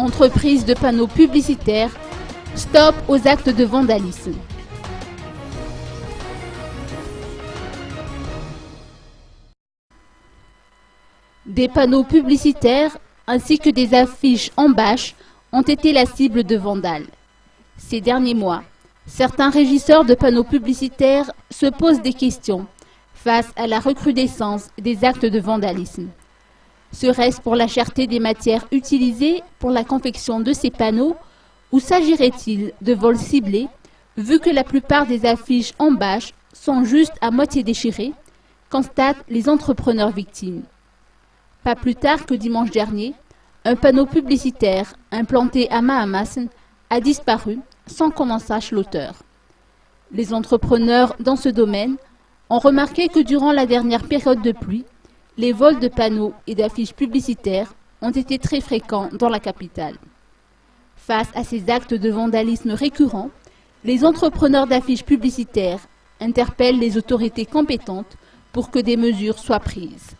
Entreprise de panneaux publicitaires, stop aux actes de vandalisme. Des panneaux publicitaires ainsi que des affiches en bâche ont été la cible de vandales. Ces derniers mois, certains régisseurs de panneaux publicitaires se posent des questions face à la recrudescence des actes de vandalisme. Serait-ce pour la cherté des matières utilisées pour la confection de ces panneaux ou s'agirait-il de vols ciblés vu que la plupart des affiches en bâche sont juste à moitié déchirées, constatent les entrepreneurs victimes. Pas plus tard que dimanche dernier, un panneau publicitaire implanté à Mahamasn a disparu sans qu'on en sache l'auteur. Les entrepreneurs dans ce domaine ont remarqué que durant la dernière période de pluie, les vols de panneaux et d'affiches publicitaires ont été très fréquents dans la capitale. Face à ces actes de vandalisme récurrents, les entrepreneurs d'affiches publicitaires interpellent les autorités compétentes pour que des mesures soient prises.